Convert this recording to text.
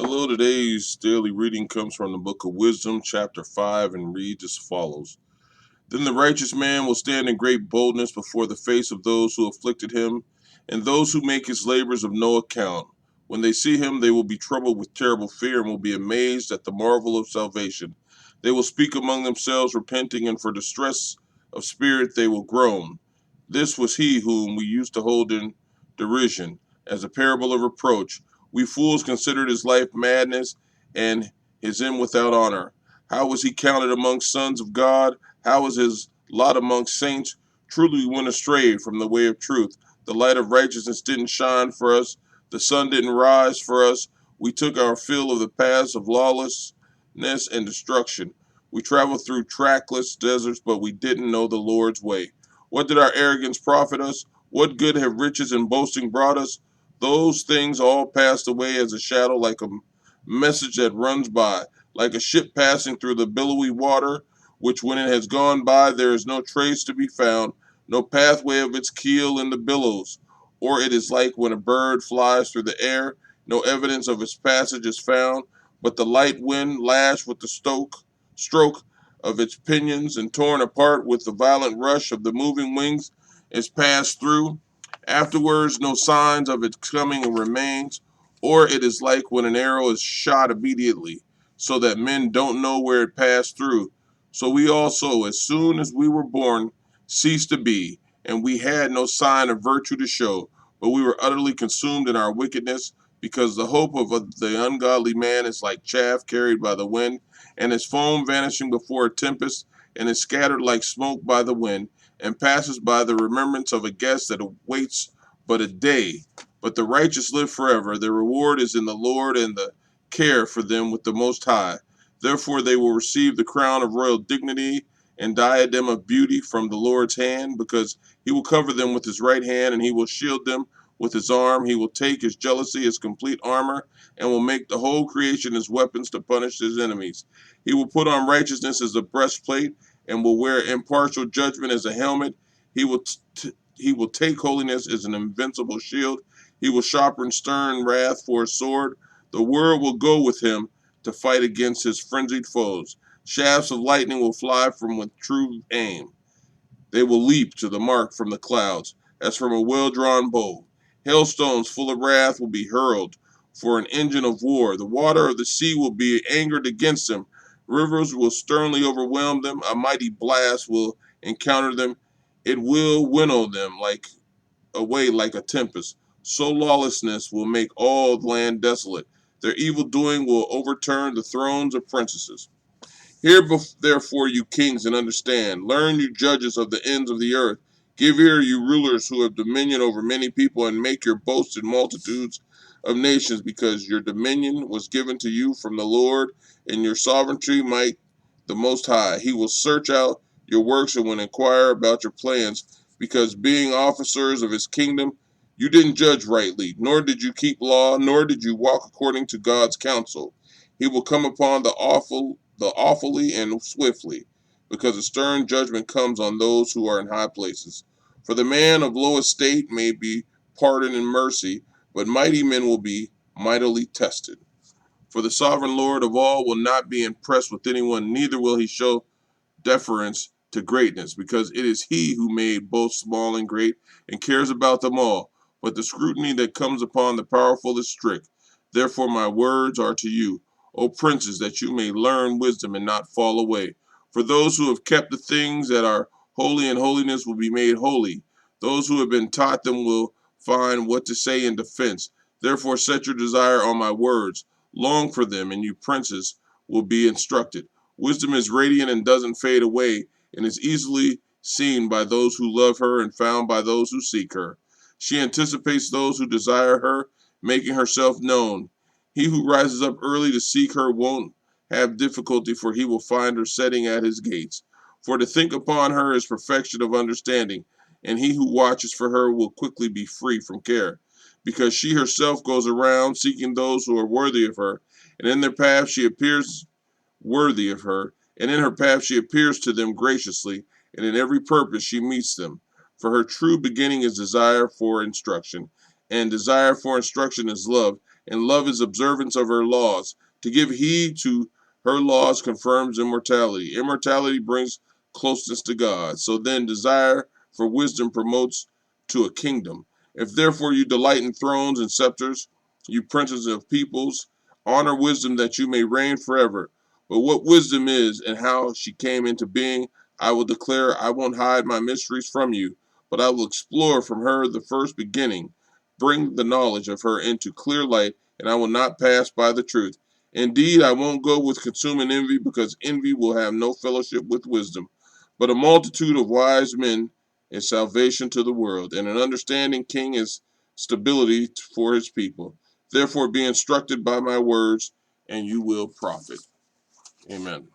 Hello, today's daily reading comes from the book of Wisdom, chapter 5, and reads as follows. Then the righteous man will stand in great boldness before the face of those who afflicted him, and those who make his labors of no account. When they see him, they will be troubled with terrible fear and will be amazed at the marvel of salvation. They will speak among themselves, repenting, and for distress of spirit they will groan. This was he whom we used to hold in derision, as a parable of reproach. We fools considered his life madness, and his end without honor. How was he counted among sons of God? How was his lot amongst saints? Truly we went astray from the way of truth. The light of righteousness didn't shine for us. The sun didn't rise for us. We took our fill of the paths of lawlessness and destruction. We traveled through trackless deserts, but we didn't know the Lord's way. What did our arrogance profit us? What good have riches and boasting brought us? Those things all passed away as a shadow, like a message that runs by, like a ship passing through the billowy water, which when it has gone by, there is no trace to be found, no pathway of its keel in the billows. Or it is like when a bird flies through the air, no evidence of its passage is found, but the light wind, lashed with the stroke of its pinions and torn apart with the violent rush of the moving wings, is passed through. Afterwards, no signs of its coming remains. Or it is like when an arrow is shot immediately, so that men don't know where it passed through. So we also, as soon as we were born, ceased to be, and we had no sign of virtue to show, but we were utterly consumed in our wickedness, because the hope of the ungodly man is like chaff carried by the wind, and as foam vanishing before a tempest, and is scattered like smoke by the wind, and passes by the remembrance of a guest that awaits but a day. But the righteous live forever. Their reward is in the Lord, and the care for them with the Most High. Therefore they will receive the crown of royal dignity and diadem of beauty from the Lord's hand, because he will cover them with his right hand, and he will shield them with his arm. He will take his jealousy as complete armor, and will make the whole creation his weapons to punish his enemies. He will put on righteousness as a breastplate, and will wear impartial judgment as a helmet. He will take holiness as an invincible shield. He will sharpen stern wrath for a sword. The world will go with him to fight against his frenzied foes. Shafts of lightning will fly from with true aim. They will leap to the mark from the clouds, as from a well-drawn bow. Hailstones full of wrath will be hurled for an engine of war. The water of the sea will be angered against them. Rivers will sternly overwhelm them. A mighty blast will encounter them. It will winnow them away like a tempest. So lawlessness will make all the land desolate. Their evil doing will overturn the thrones of princesses. Hear therefore, you kings, and understand. Learn, you judges of the ends of the earth. Give ear, you rulers who have dominion over many people, and make your boast in multitudes of nations, because your dominion was given to you from the Lord, and your sovereignty might the Most High. He will search out your works and will inquire about your plans, because being officers of his kingdom, you didn't judge rightly, nor did you keep law, nor did you walk according to God's counsel. He will come upon the awfully and swiftly, because a stern judgment comes on those who are in high places. For the man of low estate may be pardoned in mercy, but mighty men will be mightily tested. For the sovereign Lord of all will not be impressed with anyone, neither will he show deference to greatness, because it is he who made both small and great, and cares about them all. But the scrutiny that comes upon the powerful is strict. Therefore my words are to you, O princes, that you may learn wisdom and not fall away. For those who have kept the things that are holy in holiness will be made holy. Those who have been taught them will find what to say in defense. Therefore set your desire on my words. Long for them, and you princes will be instructed. Wisdom is radiant and doesn't fade away, and is easily seen by those who love her and found by those who seek her. She anticipates those who desire her, making herself known. He who rises up early to seek her won't have difficulty, for he will find her setting at his gates. For to think upon her is perfection of understanding, and he who watches for her will quickly be free from care. Because she herself goes around seeking those who are worthy of her, and in their path she appears worthy of her, and in her path she appears to them graciously, and in every purpose she meets them. For her true beginning is desire for instruction, and desire for instruction is love, and love his observance of her laws. To give heed to her laws confirms immortality. Immortality brings closeness to God. So then, desire for wisdom promotes to a kingdom. If therefore you delight in thrones and scepters, you princes of peoples, honor wisdom that you may reign forever. But what wisdom is and how she came into being, I will declare. I won't hide my mysteries from you, but I will explore from her the first beginning, bring the knowledge of her into clear light, and I will not pass by the truth. Indeed, I won't go with consuming envy, because envy will have no fellowship with wisdom. But a multitude of wise men is salvation to the world, and an understanding king is stability for his people. Therefore, be instructed by my words, and you will profit. Amen.